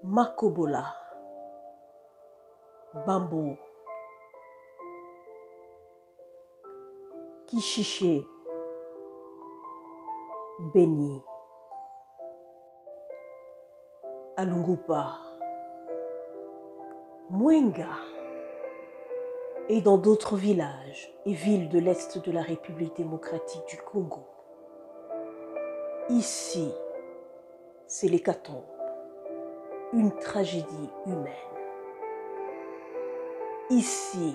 Makobola, Bambo, Kishiché, Beni, Alungupa, Mwenga et dans d'autres villages et villes de l'Est de la République démocratique du Congo. Ici, c'est l'hécatombe, une tragédie humaine. Ici,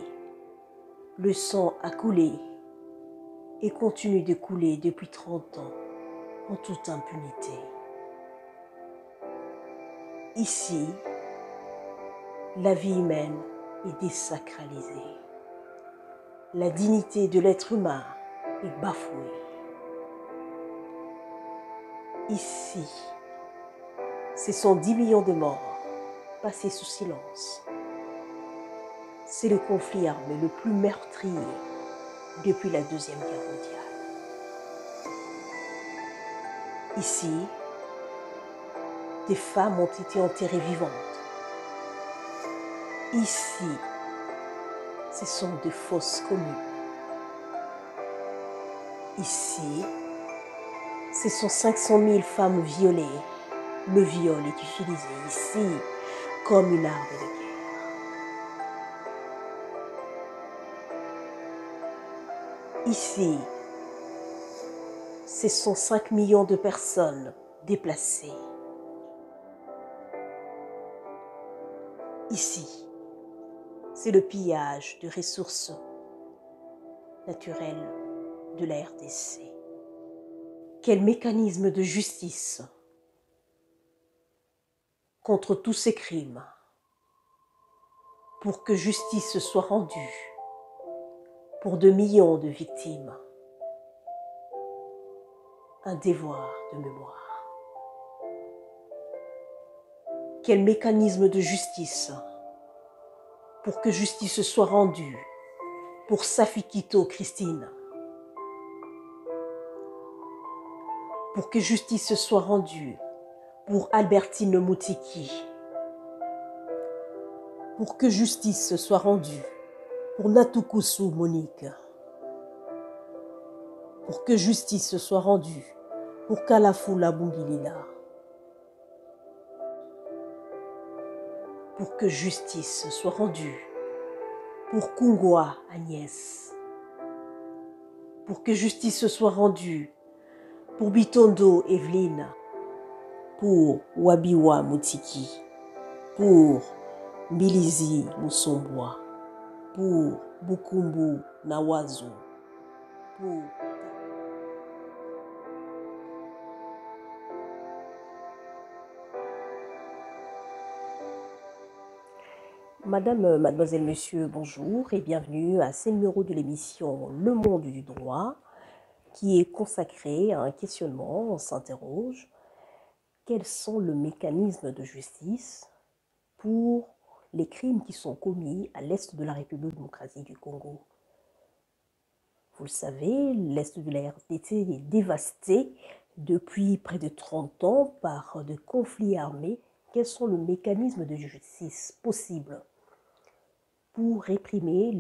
le sang a coulé et continue de couler depuis 30 ans en toute impunité. Ici, la vie humaine est désacralisée. La dignité de l'être humain est bafouée. Ici, ce sont 10 millions de morts passés sous silence. C'est le conflit armé le plus meurtrier depuis la Deuxième Guerre mondiale. Ici, des femmes ont été enterrées vivantes. Ici, ce sont des fosses communes. Ici, ce sont 500 000 femmes violées. Le viol est utilisé ici comme une arme de guerre. Ici, ce sont 5 millions de personnes déplacées. Ici, c'est le pillage de ressources naturelles de la RDC. Quel mécanisme de justice contre tous ces crimes pour que justice soit rendue pour 2 millions de victimes? Un devoir de mémoire. Quel mécanisme de justice pour que justice soit rendue pour Safikito Christine? Pour que justice soit rendue pour Albertine Moutiki? Pour que justice soit rendue pour Natukusu Monique? Pour que justice soit rendue pour Kalafula Bungilila? Pour que justice soit rendue pour Kungwa Agnès? Pour que justice soit rendue pour Bitondo Evelyne? Pour Wabiwa Moutiki? Pour Mbilizi Moussombois? Pour Bukumbu Nawazu? Pour... Mademoiselle, Monsieur, bonjour et bienvenue à ce numéro de l'émission Le Monde du droit qui est consacré à un questionnement. On s'interroge: quels sont les mécanismes de justice pour les crimes qui sont commis à l'Est de la République démocratique du Congo? Vous le savez, l'Est de la RDC est dévasté depuis près de 30 ans par des conflits armés. Quels sont les mécanismes de justice possibles pour réprimer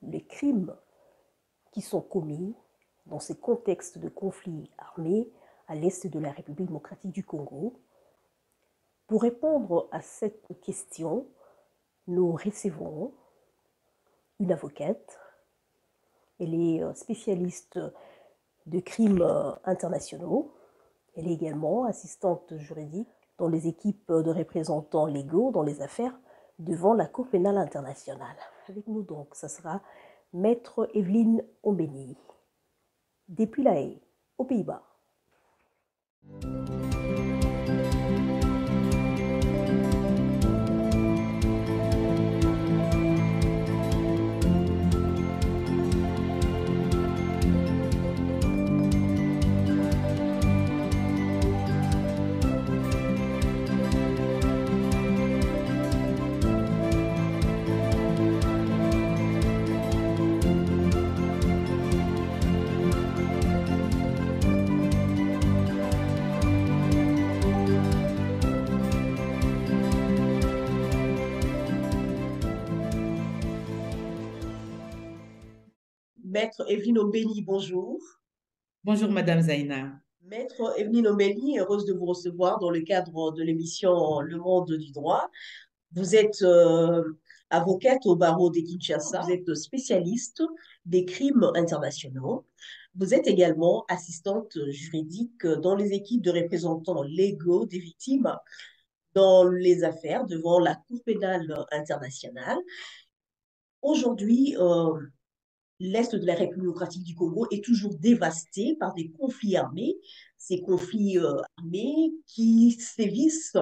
les crimes qui sont commis dans ces contextes de conflits armés à l'Est de la République démocratique du Congo? Pour répondre à cette question, nous recevons une avocate. Elle est spécialiste de crimes internationaux. Elle est également assistante juridique dans les équipes de représentants légaux dans les affaires devant la Cour pénale internationale. Avec nous donc, ça sera Maître Evelyne Ombeni, depuis La Haye, aux Pays-Bas. Maître Evelyne Ombeni, bonjour. Bonjour Madame Zaina. Maître Evelyne Ombeni, heureuse de vous recevoir dans le cadre de l'émission Le Monde du droit. Vous êtes avocate au barreau de Kinshasa, vous êtes spécialiste des crimes internationaux. Vous êtes également assistante juridique dans les équipes de représentants légaux des victimes dans les affaires devant la Cour pénale internationale. Aujourd'hui, l'Est de la République démocratique du Congo est toujours dévasté par des conflits armés, ces conflits armés qui sévissent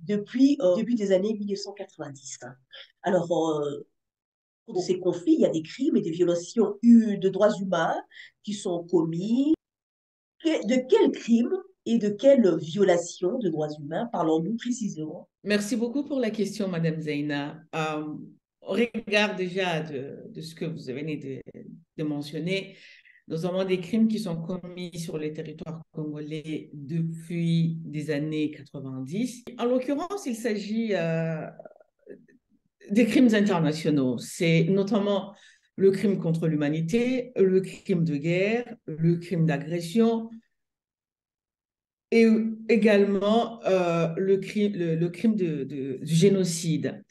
depuis début des années 1990. Alors, pour ces conflits, il y a des crimes et des violations de droits humains qui sont commis. De quels crimes et de quelles violations de droits humains parlons-nous précisément? Merci beaucoup pour la question Madame Zaina. Au regard déjà de ce que vous venez de mentionner, nous avons des crimes qui sont commis sur le territoire congolais depuis des années 90. En l'occurrence, il s'agit des crimes internationaux. C'est notamment le crime contre l'humanité, le crime de guerre, le crime d'agression, et également le crime du génocide.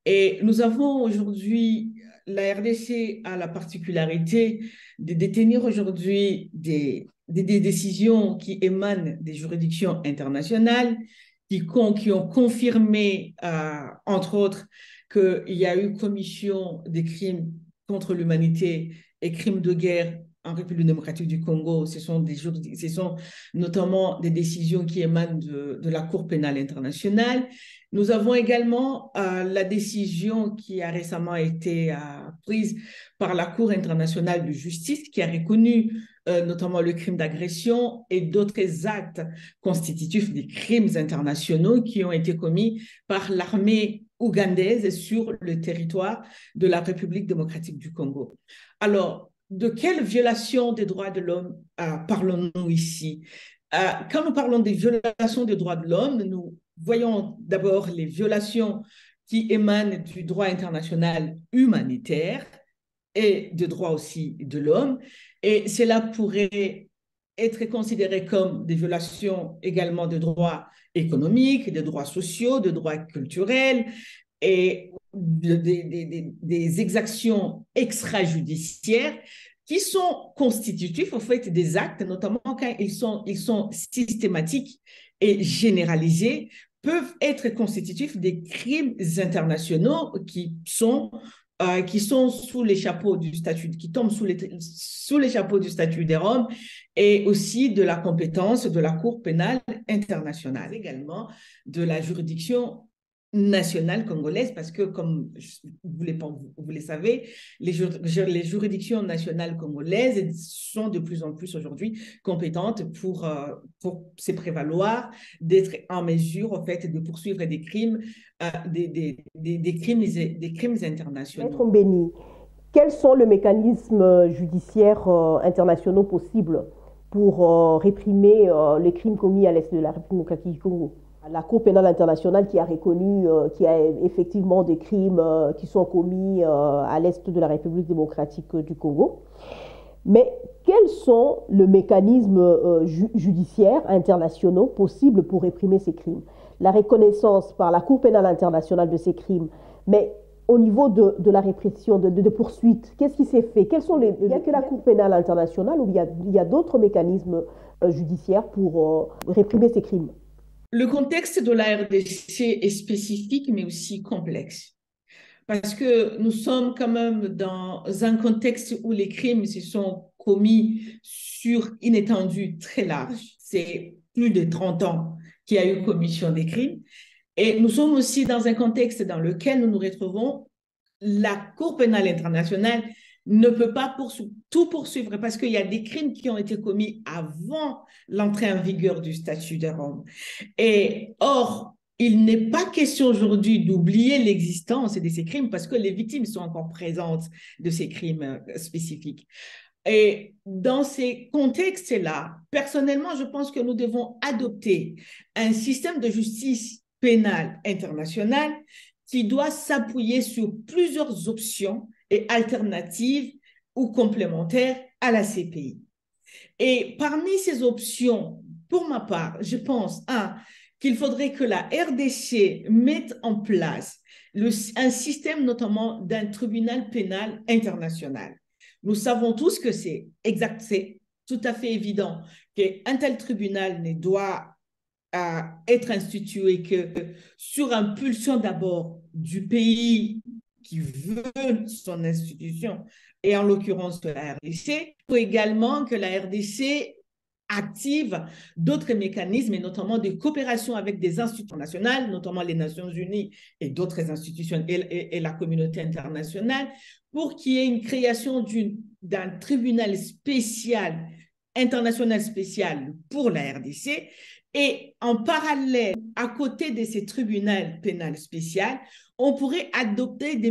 Et nous avons aujourd'hui, la RDC a la particularité de détenir aujourd'hui des décisions qui émanent des juridictions internationales, qui ont confirmé, entre autres, qu'il y a eu commission des crimes contre l'humanité et crimes de guerre en République démocratique du Congo. Ce sont notamment des décisions qui émanent de la Cour pénale internationale. Nous avons également la décision qui a récemment été prise par la Cour internationale de justice qui a reconnu notamment le crime d'agression et d'autres actes constitutifs des crimes internationaux qui ont été commis par l'armée ougandaise sur le territoire de la République démocratique du Congo. Alors, de quelle violation des droits de l'homme parlons-nous ici? Quand nous parlons des violations des droits de l'homme, nous voyons d'abord les violations qui émanent du droit international humanitaire et des droits aussi de l'homme. Et cela pourrait être considéré comme des violations également de droits économiques, de droits sociaux, de droits culturels et des exactions extrajudiciaires qui sont constitutifs au fait des actes, notamment quand ils sont systématiques et généralisés, peuvent être constitutifs des crimes internationaux qui sont sous les chapeaux du statut, qui tombent sous les chapeaux du statut des Roms et aussi de la compétence de la Cour pénale internationale, également de la juridiction nationale congolaise, parce que, comme vous le savez, les juridictions nationales congolaises sont de plus en plus aujourd'hui compétentes pour se prévaloir d'être en mesure, en fait, de poursuivre des crimes, des crimes Maître internationaux. Mbeni, quels sont les mécanismes judiciaires internationaux possibles pour réprimer les crimes commis à l'est de la République démocratique du Congo? La Cour pénale internationale qui a reconnu qu'il y a effectivement des crimes qui sont commis à l'est de la République démocratique du Congo. Mais quels sont les mécanismes judiciaires internationaux possibles pour réprimer ces crimes? La reconnaissance par la Cour pénale internationale de ces crimes, mais au niveau de la répression, de poursuite, qu'est-ce qui s'est fait? Il n'y a que la Cour pénale internationale ou il y a d'autres mécanismes judiciaires pour réprimer ces crimes? Le contexte de la RDC est spécifique, mais aussi complexe. Parce que nous sommes quand même dans un contexte où les crimes se sont commis sur une étendue très large. C'est plus de 30 ans qu'il y a eu commission des crimes. Et nous sommes aussi dans un contexte dans lequel nous nous retrouvons. La Cour pénale internationale ne peut pas tout poursuivre parce qu'il y a des crimes qui ont été commis avant l'entrée en vigueur du statut de Rome. Et or, il n'est pas question aujourd'hui d'oublier l'existence de ces crimes parce que les victimes sont encore présentes de ces crimes spécifiques. Et dans ces contextes-là, personnellement, je pense que nous devons adopter un système de justice pénale internationale qui doit s'appuyer sur plusieurs options et alternatives ou complémentaires à la CPI. Et parmi ces options, pour ma part, je pense, qu'il faudrait que la RDC mette en place un système notamment d'un tribunal pénal international. Nous savons tous que c'est exact, c'est tout à fait évident qu'un tel tribunal ne doit être institué que sur impulsion d'abord du pays qui veut son institution, et en l'occurrence de la RDC. Il faut également que la RDC active d'autres mécanismes, et notamment des coopérations avec des institutions nationales, notamment les Nations Unies et d'autres institutions et la communauté internationale, pour qu'il y ait une création d'un tribunal spécial, international spécial pour la RDC. Et en parallèle, à côté de ces tribunaux pénals spéciaux, on pourrait adopter des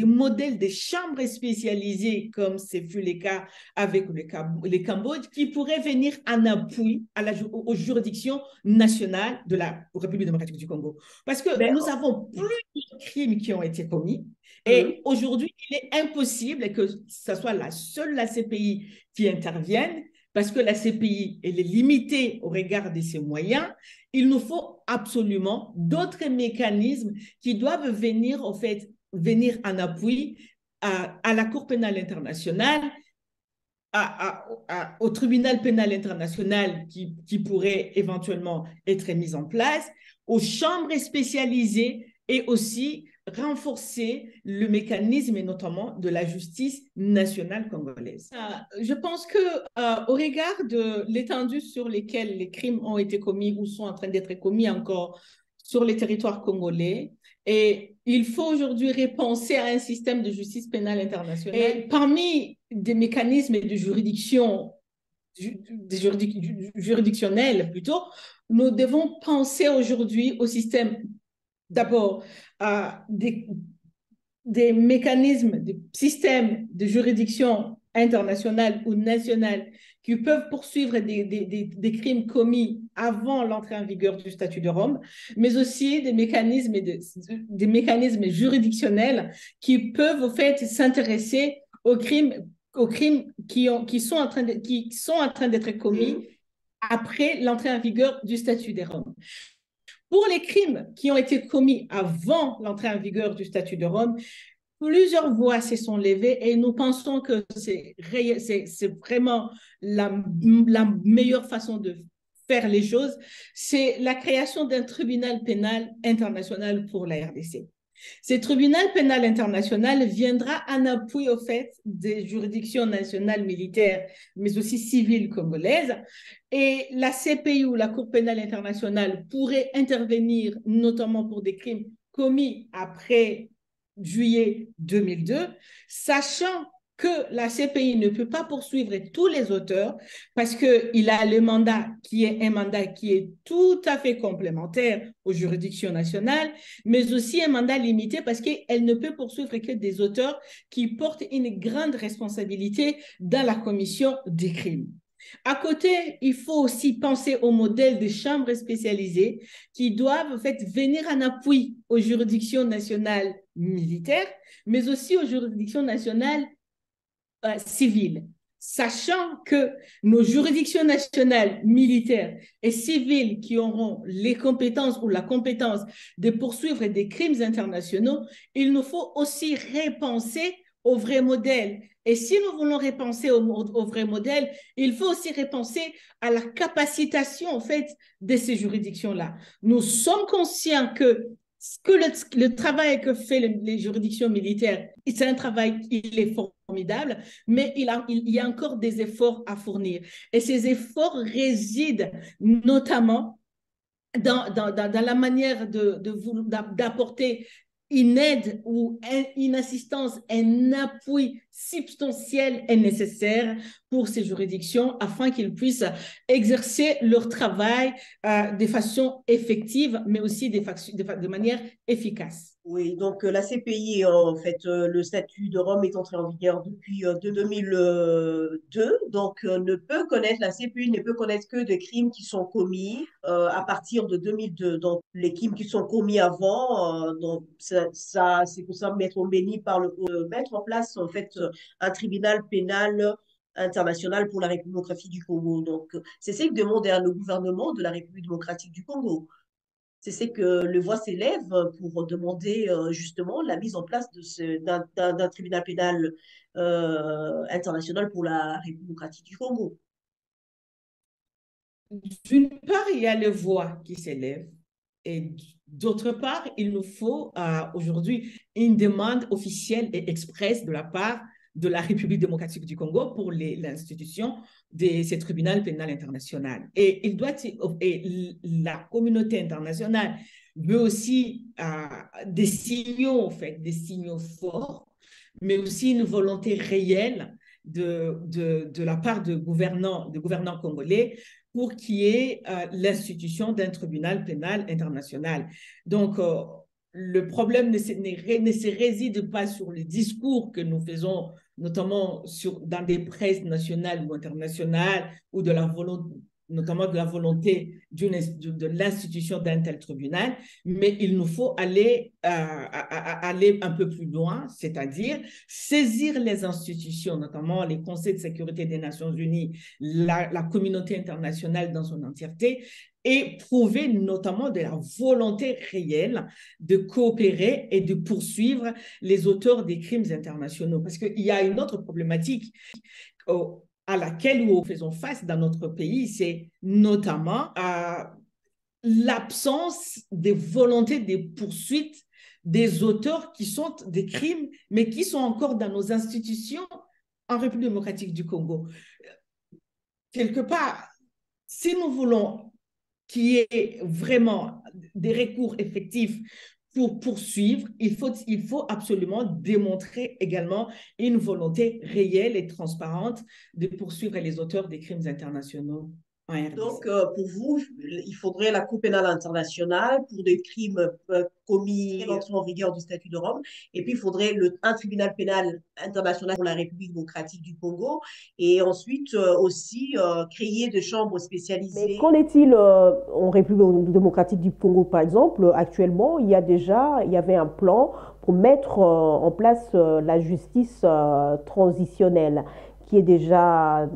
modèles de chambres spécialisées, comme c'est fut le cas avec le Cambodge, qui pourraient venir en appui aux juridictions nationales de la République démocratique du Congo. Parce que nous avons plusieurs crimes qui ont été commis. Et aujourd'hui, il est impossible que ce soit la CPI qui intervienne, parce que la CPI, elle est limitée au regard de ses moyens. Il nous faut absolument d'autres mécanismes qui doivent venir en appui à la Cour pénale internationale, au tribunal pénal international qui pourrait éventuellement être mis en place, aux chambres spécialisées, et aussi renforcer le mécanisme, et notamment de la justice nationale congolaise. Je pense que au regard de l'étendue sur laquelle les crimes ont été commis ou sont en train d'être commis encore sur les territoires congolais, et il faut aujourd'hui repenser à un système de justice pénale internationale. Et parmi des mécanismes de juridiction, juridictionnels plutôt, nous devons penser aujourd'hui au système, d'abord, des mécanismes, des systèmes de juridiction internationale ou nationale qui peuvent poursuivre des crimes commis avant l'entrée en vigueur du statut de Rome, mais aussi des mécanismes juridictionnels qui peuvent en fait s'intéresser aux crimes qui sont en train d'être commis après l'entrée en vigueur du statut de Rome. Pour les crimes qui ont été commis avant l'entrée en vigueur du statut de Rome, plusieurs voix se sont levées, et nous pensons que c'est vraiment la meilleure façon de faire les choses. C'est la création d'un tribunal pénal international pour la RDC. Ce tribunal pénal international viendra en appui au fait des juridictions nationales militaires, mais aussi civiles congolaises. Et la CPI ou la Cour pénale internationale pourrait intervenir notamment pour des crimes commis après juillet 2002, sachant que la CPI ne peut pas poursuivre tous les auteurs parce qu'il a le mandat qui est un mandat qui est tout à fait complémentaire aux juridictions nationales, mais aussi un mandat limité parce qu'elle ne peut poursuivre que des auteurs qui portent une grande responsabilité dans la commission des crimes. À côté, il faut aussi penser au modèle de chambres spécialisées qui doivent en fait venir en appui aux juridictions nationales militaires, mais aussi aux juridictions nationales civiles, sachant que nos juridictions nationales militaires et civiles qui auront les compétences ou la compétence de poursuivre des crimes internationaux, il nous faut aussi repenser au vrai modèle. Et si nous voulons repenser au vrai modèle, il faut aussi repenser à la capacitation en fait de ces juridictions-là. Nous sommes conscients que le travail que fait les juridictions militaires, c'est un travail qui est formidable, mais il y a encore des efforts à fournir. Et ces efforts résident notamment dans la manière d'apporter une aide ou une assistance, un appui substantiel et nécessaire pour ces juridictions afin qu'ils puissent exercer leur travail de façon effective, mais aussi de manière efficace. Oui, donc la CPI, en fait, le statut de Rome est entré en vigueur depuis 2002, donc la CPI ne peut connaître que des crimes qui sont commis à partir de 2002. Donc les crimes qui sont commis avant, donc c'est pour ça Maître Ombeni parle mettre en place en fait un tribunal pénal international pour la République démocratique du Congo. Donc, c'est ce que demande le gouvernement de la République démocratique du Congo. C'est ce que le voix s'élève pour demander justement la mise en place d'un tribunal pénal international pour la République démocratique du Congo. D'une part, il y a les voix qui s'élèvent. Et d'autre part, il nous faut aujourd'hui une demande officielle et expresse de la part de la République démocratique du Congo pour l'institution de ce tribunal pénal international. Et la communauté internationale veut aussi des signaux, en fait, des signaux forts, mais aussi une volonté réelle de la part de gouvernants congolais pour qu'il y ait l'institution d'un tribunal pénal international. Donc, le problème ne se réside pas sur le discours que nous faisons, notamment dans des presses nationales ou internationales, ou notamment de la volonté de l'institution d'un tel tribunal, mais il nous faut aller un peu plus loin, c'est-à-dire saisir les institutions, notamment les conseils de sécurité des Nations Unies, la communauté internationale dans son entièreté, et prouver notamment de la volonté réelle de coopérer et de poursuivre les auteurs des crimes internationaux. Parce qu'il y a une autre problématique à laquelle nous faisons face dans notre pays, c'est notamment l'absence de volonté de poursuite des auteurs qui sont des crimes, mais qui sont encore dans nos institutions en République démocratique du Congo. Quelque part, si nous voulons qu'il y ait vraiment des recours effectifs pour poursuivre, il faut absolument démontrer également une volonté réelle et transparente de poursuivre les auteurs des crimes internationaux en RDC. Donc, pour vous, il faudrait la Cour pénale internationale pour des crimes commis en vigueur du statut de Rome. Et puis, il faudrait un tribunal pénal international pour la République démocratique du Congo. Et ensuite, aussi, créer des chambres spécialisées. Mais qu'en est-il en République démocratique du Congo, par exemple? Actuellement, il y avait un plan pour mettre en place la justice transitionnelle, qui est déjà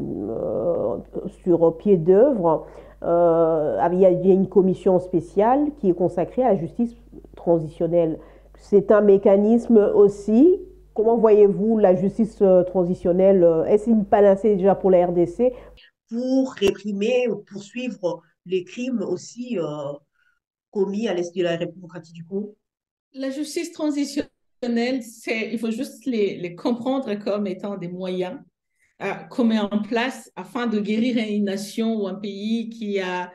sur pied d'œuvre. Il y a une commission spéciale qui est consacrée à la justice transitionnelle. C'est un mécanisme aussi. Comment voyez-vous la justice transitionnelle? Est-ce une panacée déjà pour la RDC? Pour réprimer ou poursuivre les crimes aussi commis à l'est de la République démocratique du Congo? La justice transitionnelle, il faut juste les comprendre comme étant des moyens qu'on met en place afin de guérir une nation ou un pays qui a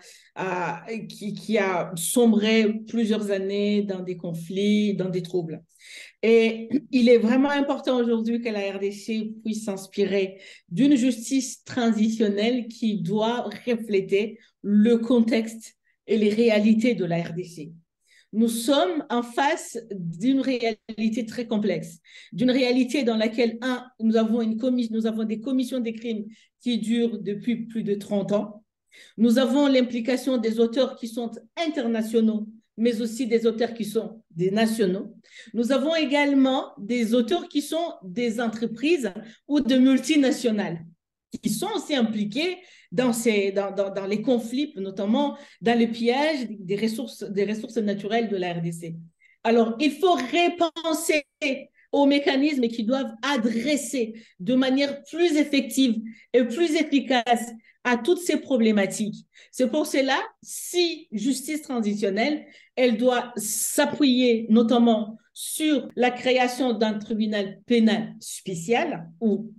sombré plusieurs années dans des conflits, dans des troubles. Et il est vraiment important aujourd'hui que la RDC puisse s'inspirer d'une justice transitionnelle qui doit refléter le contexte et les réalités de la RDC. Nous sommes en face d'une réalité très complexe, d'une réalité dans laquelle, nous avons des commissions des crimes qui durent depuis plus de 30 ans. Nous avons l'implication des auteurs qui sont internationaux, mais aussi des auteurs qui sont des nationaux. Nous avons également des auteurs qui sont des entreprises ou de multinationales, qui sont aussi impliqués dans les conflits, notamment dans le pillage des ressources naturelles de la RDC. Alors, il faut repenser aux mécanismes qui doivent adresser de manière plus effective et plus efficace à toutes ces problématiques. C'est pour cela, si justice transitionnelle, elle doit s'appuyer notamment sur la création d'un tribunal pénal spécial, ou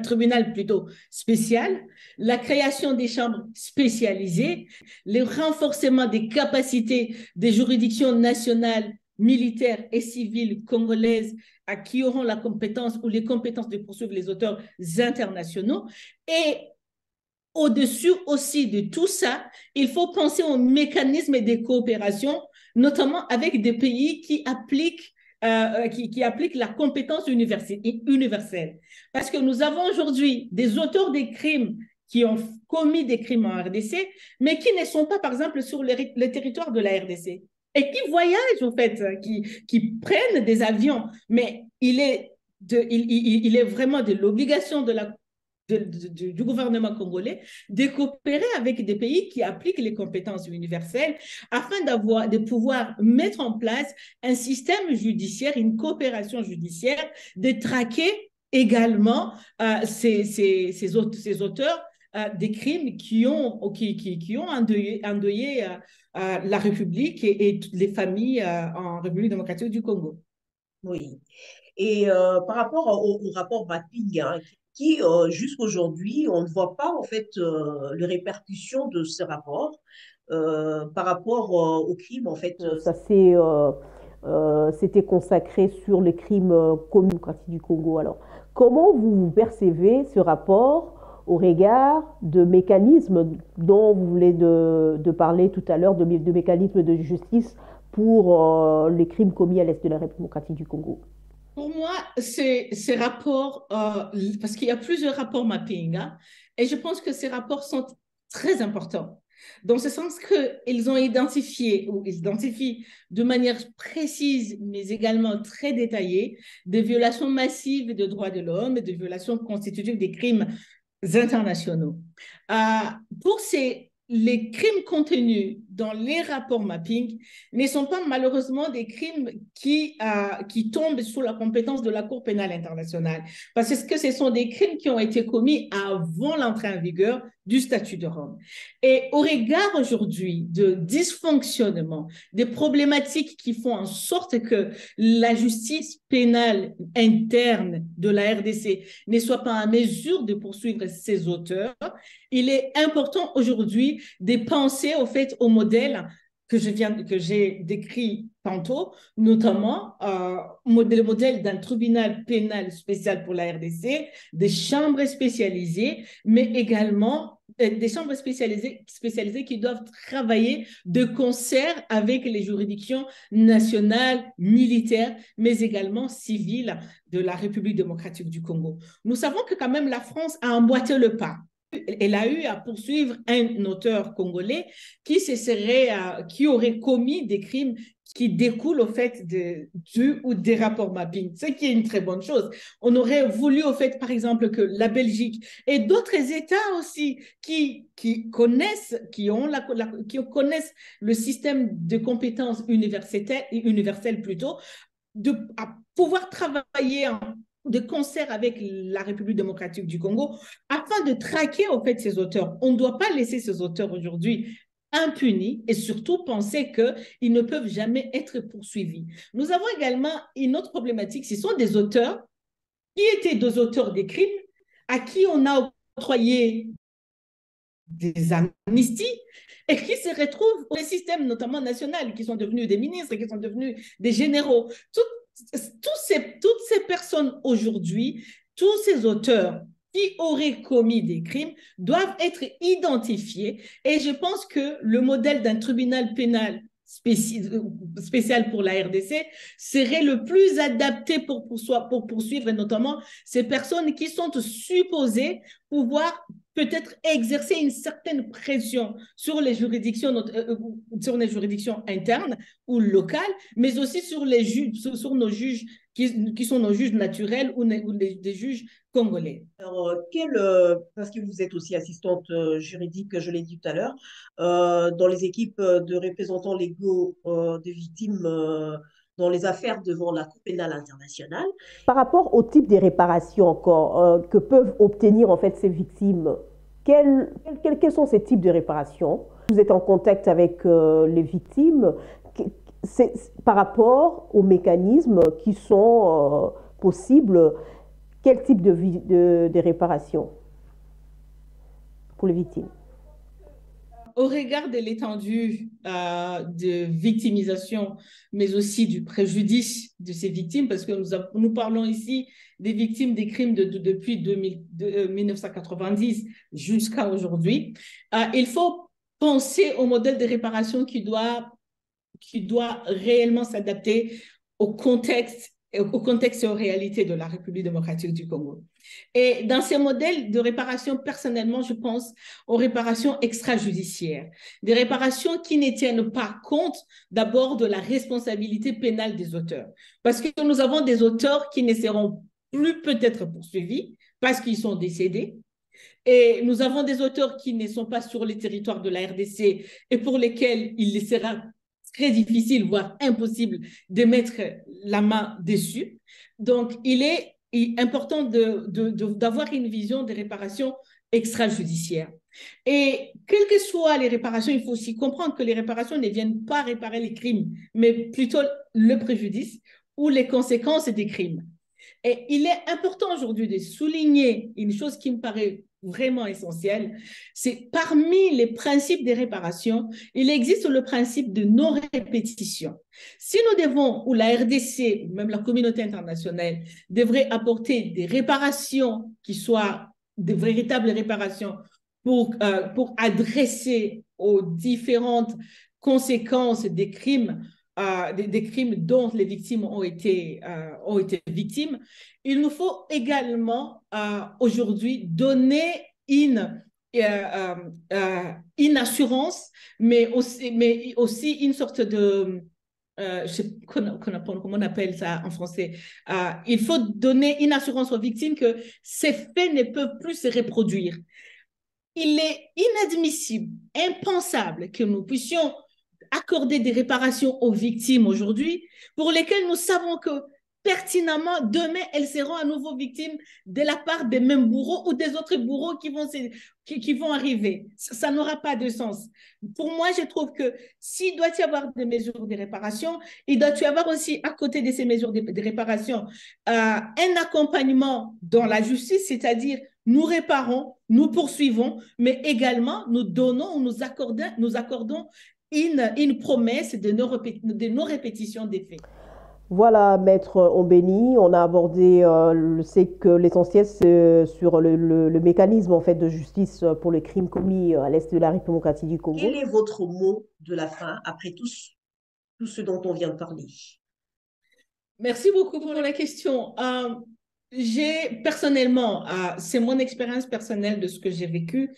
tribunal plutôt spécial, la création des chambres spécialisées, le renforcement des capacités des juridictions nationales, militaires et civiles congolaises qui auront la compétence ou les compétences de poursuivre les auteurs internationaux. Et au-dessus aussi de tout ça, il faut penser aux mécanismes de coopération, notamment avec des pays qui appliquent la compétence universelle. Parce que nous avons aujourd'hui des auteurs des crimes qui ont commis des crimes en RDC, mais qui ne sont pas, par exemple, sur le territoire de la RDC et qui voyagent, en fait, qui prennent des avions. Mais il est il est vraiment de l'obligation du gouvernement congolais de coopérer avec des pays qui appliquent les compétences universelles afin de pouvoir mettre en place un système judiciaire, une coopération judiciaire, de traquer également ces auteurs des crimes qui ont endeuillé la République et toutes les familles en République démocratique du Congo. Oui. Et par rapport au rapport mapping, hein, qui jusqu'aujourd'hui, on ne voit pas en fait les répercussions de ce rapport par rapport au crime en fait. C'était consacré sur les crimes commis en démocratie du Congo. Alors, comment vous percevez ce rapport au regard de mécanismes dont vous voulez de parler tout à l'heure, de mécanismes de justice pour les crimes commis à l'est de la République démocratique du Congo? Pour moi, ces rapports, parce qu'il y a plusieurs rapports mapping, hein, et je pense que ces rapports sont très importants, dans ce sens qu'ils ont identifié, ou ils identifient de manière précise, mais également très détaillée, des violations massives des droits de l'homme et des violations constitutives des crimes internationaux. Euh, pour les crimes contenus dans les rapports mapping ne sont pas malheureusement des crimes qui tombent sous la compétence de la Cour pénale internationale, parce que ce sont des crimes qui ont été commis avant l'entrée en vigueur du statut de Rome. Et au regard aujourd'hui de dysfonctionnement, des problématiques qui font en sorte que la justice pénale interne de la RDC ne soit pas en mesure de poursuivre ses auteurs, il est important aujourd'hui de penser au fait au modèle que j'ai décrit tantôt, notamment le modèle d'un tribunal pénal spécial pour la RDC, des chambres spécialisées, mais également des chambres spécialisées qui doivent travailler de concert avec les juridictions nationales, militaires, mais également civiles de la République démocratique du Congo. Nous savons que quand même la France a emboîté le pas. Elle a eu à poursuivre un auteur congolais qui aurait commis des crimes qui découlent au fait du ou des rapports mapping, ce qui est une très bonne chose. On aurait voulu au fait, par exemple, que la Belgique et d'autres États aussi qui connaissent le système de compétences universelles plutôt, à pouvoir travailler de concert avec la République démocratique du Congo afin de traquer au fait ces auteurs. On ne doit pas laisser ces auteurs aujourd'hui impunis et surtout penser qu'ils ne peuvent jamais être poursuivis. Nous avons également une autre problématique, ce sont des auteurs qui étaient des auteurs des crimes à qui on a octroyé des amnisties et qui se retrouvent au système notamment national, qui sont devenus des ministres, qui sont devenus des généraux. Toutes ces personnes aujourd'hui, tous ces auteurs qui auraient commis des crimes doivent être identifiés et je pense que le modèle d'un tribunal pénal spécial pour la RDC serait le plus adapté pour poursuivre notamment ces personnes qui sont supposées pouvoir peut-être exercer une certaine pression sur les juridictions internes ou locales, mais aussi sur nos juges qui sont nos juges naturels ou des juges congolais. Alors, parce que vous êtes aussi assistante juridique, je l'ai dit tout à l'heure, dans les équipes de représentants légaux des victimes dans les affaires devant la Cour pénale internationale. Par rapport au type de réparation encore que peuvent obtenir en fait ces victimes, quels sont ces types de réparations? Vous êtes en contact avec les victimes par rapport aux mécanismes qui sont possibles. Quel type de réparation pour les victimes? Au regard de l'étendue de victimisation, mais aussi du préjudice de ces victimes, parce que nous parlons ici des victimes des crimes depuis 1990 jusqu'à aujourd'hui, il faut penser au modèle de réparation qui doit réellement s'adapter au contexte et aux réalités de la République démocratique du Congo. Et dans ces modèles de réparation, personnellement, je pense aux réparations extrajudiciaires, des réparations qui ne tiennent pas compte d'abord de la responsabilité pénale des auteurs. Parce que nous avons des auteurs qui ne seront plus peut-être poursuivis parce qu'ils sont décédés. Et nous avons des auteurs qui ne sont pas sur les territoires de la RDC et pour lesquels il sera très difficile, voire impossible, de mettre la main dessus. Donc, il est important d'avoir une vision des réparations extrajudiciaires. Et quelles que soient les réparations, il faut aussi comprendre que les réparations ne viennent pas réparer les crimes, mais plutôt le préjudice ou les conséquences des crimes. Et il est important aujourd'hui de souligner une chose qui me paraît vraiment essentielle, c'est parmi les principes des réparations, il existe le principe de non-répétition. Si nous devons, ou la RDC, même la communauté internationale, devrait apporter des réparations qui soient de véritables réparations pour adresser aux différentes conséquences des crimes des crimes dont les victimes ont été victimes, il nous faut également aujourd'hui donner une assurance, mais aussi une sorte de... je sais comment on appelle ça en français. Il faut donner une assurance aux victimes que ces faits ne peuvent plus se reproduire. Il est inadmissible, impensable que nous puissions accorder des réparations aux victimes aujourd'hui pour lesquelles nous savons que pertinemment, demain, elles seront à nouveau victimes de la part des mêmes bourreaux ou des autres bourreaux qui vont arriver. Ça n'aura pas de sens. Pour moi, je trouve que s'il doit y avoir des mesures de réparation, il doit y avoir aussi, à côté de ces mesures de réparation, un accompagnement dans la justice, c'est-à-dire nous réparons, nous poursuivons, mais également nous donnons ou nous accordons une promesse de non-répétition des faits. Voilà, Maître Ombeni, on a abordé c'est que l'essentiel c'est sur le mécanisme en fait de justice pour les crimes commis à l'est de la République démocratique du Congo. Quel est votre mot de la fin après tout ce dont on vient de parler? Merci beaucoup pour la question. Personnellement, c'est mon expérience personnelle de ce que j'ai vécu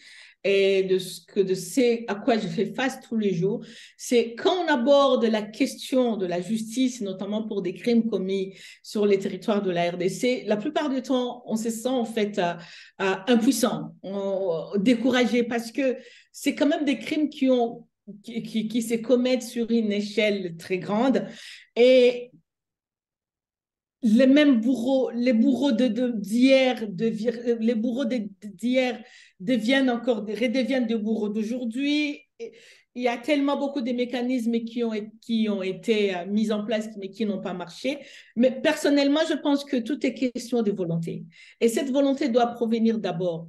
et de ce à quoi je fais face tous les jours. C'est quand on aborde la question de la justice, notamment pour des crimes commis sur les territoires de la RDC, la plupart du temps, on se sent en fait impuissant, découragé parce que c'est quand même des crimes qui se commettent sur une échelle très grande et les mêmes bourreaux, les bourreaux d'hier redeviennent des bourreaux d'aujourd'hui. Il y a tellement beaucoup de mécanismes qui ont été mis en place, mais qui n'ont pas marché. Mais personnellement, je pense que tout est question de volonté. Et cette volonté doit provenir d'abord,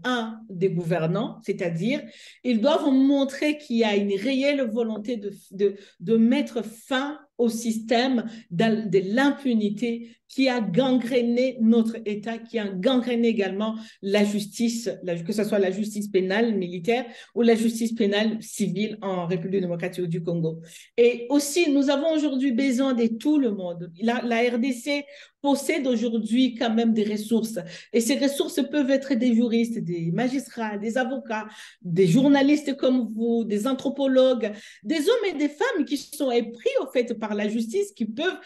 des gouvernants, c'est-à-dire, ils doivent montrer qu'il y a une réelle volonté de mettre fin au système de l'impunité qui a gangréné notre État, qui a gangréné également la justice, que ce soit la justice pénale militaire ou la justice pénale civile en République démocratique du Congo. Et aussi, nous avons aujourd'hui besoin de tout le monde. La RDC possède aujourd'hui quand même des ressources. Et ces ressources peuvent être des juristes, des magistrats, des avocats, des journalistes comme vous, des anthropologues, des hommes et des femmes qui sont épris au fait par la justice, qui peuvent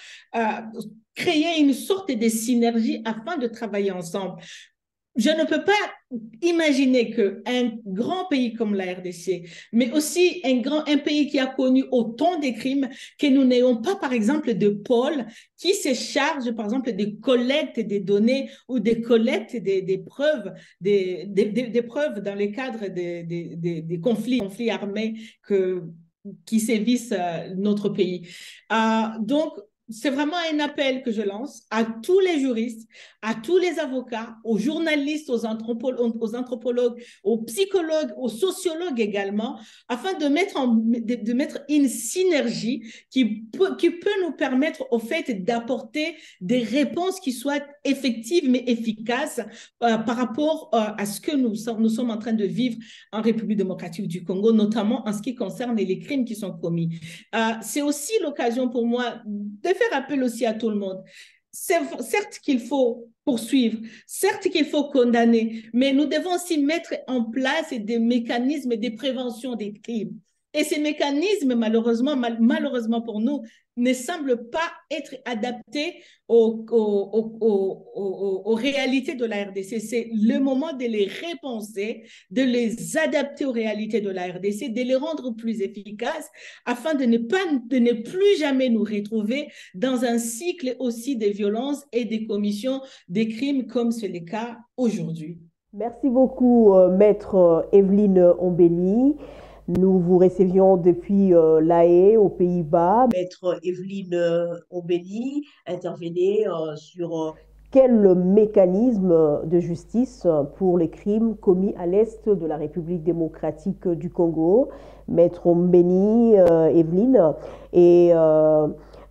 créer une sorte de synergie afin de travailler ensemble. Je ne peux pas imaginer qu'un grand pays comme la RDC, mais aussi un pays qui a connu autant de crimes, que nous n'ayons pas, par exemple, de pôle qui se charge, par exemple, de collecte des données ou de collecte des preuves, des preuves dans le cadre des conflits armés qui sévissent notre pays. Donc, c'est vraiment un appel que je lance à tous les juristes, à tous les avocats, aux journalistes, aux anthropologues, aux psychologues, aux sociologues également, afin de mettre une synergie qui peut nous permettre au fait d'apporter des réponses qui soient effectives mais efficaces par rapport à ce que nous sommes en train de vivre en République démocratique du Congo, notamment en ce qui concerne les crimes qui sont commis. C'est aussi l'occasion pour moi de faire appel aussi à tout le monde. Certes qu'il faut poursuivre, certes qu'il faut condamner, mais nous devons aussi mettre en place des mécanismes de prévention des crimes. Et ces mécanismes, malheureusement pour nous, ne semblent pas être adaptés aux réalités de la RDC. C'est le moment de les repenser, de les adapter aux réalités de la RDC, de les rendre plus efficaces afin de ne plus jamais nous retrouver dans un cycle aussi de violence et de commission des crimes comme c'est le cas aujourd'hui. Merci beaucoup, Maître Evelyne Ombeni. Nous vous recevions depuis La Haye, aux Pays-Bas. Maître Evelyne Ombeni intervenait sur quel mécanisme de justice pour les crimes commis à l'est de la République démocratique du Congo. Maître Ombeni Evelyne est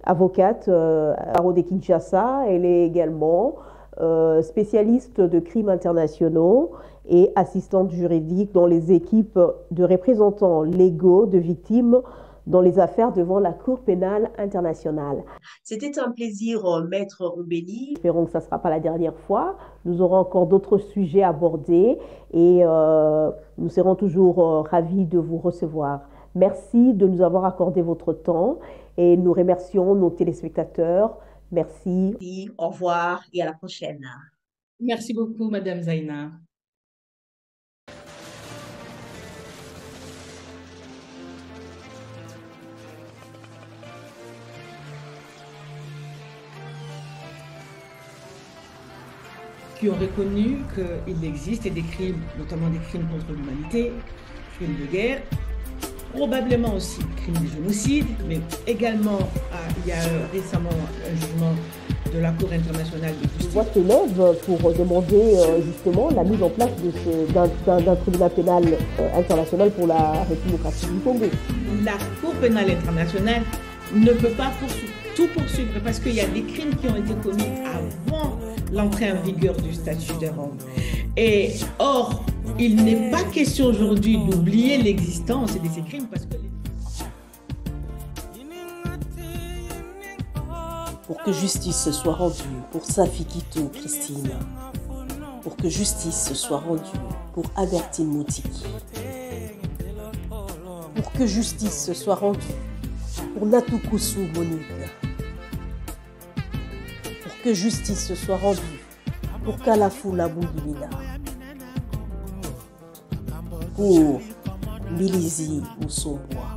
avocate à barreau de Kinshasa. Elle est également spécialiste de crimes internationaux et assistante juridique dans les équipes de représentants légaux de victimes dans les affaires devant la Cour pénale internationale. C'était un plaisir, Maître Ombeni. Espérons que ça ne sera pas la dernière fois. Nous aurons encore d'autres sujets abordés et nous serons toujours ravis de vous recevoir. Merci de nous avoir accordé votre temps et nous remercions nos téléspectateurs. Merci. Au revoir et à la prochaine. Merci beaucoup, Madame Zaina. Qui ont reconnu qu'il existe des crimes, notamment des crimes contre l'humanité, crimes de guerre, probablement aussi crimes de génocide, mais également, il y a récemment un jugement de la Cour internationale de justice. La voix s'élève pour demander justement la mise en place d'un tribunal pénal international pour la République démocratique du Congo. La Cour pénale internationale ne peut pas tout poursuivre parce qu'il y a des crimes qui ont été commis avant l'entrée en vigueur du statut de Rome. Et or, il n'est pas question aujourd'hui d'oublier l'existence de ces crimes parce que... Pour que justice soit rendue pour Safi Kito Christine, pour que justice soit rendue pour Albertine Moutiki, pour que justice soit rendue pour Natukusu Monique, pour que justice soit rendue pour Kalafula Boulimina, pour Milizi Moussombois,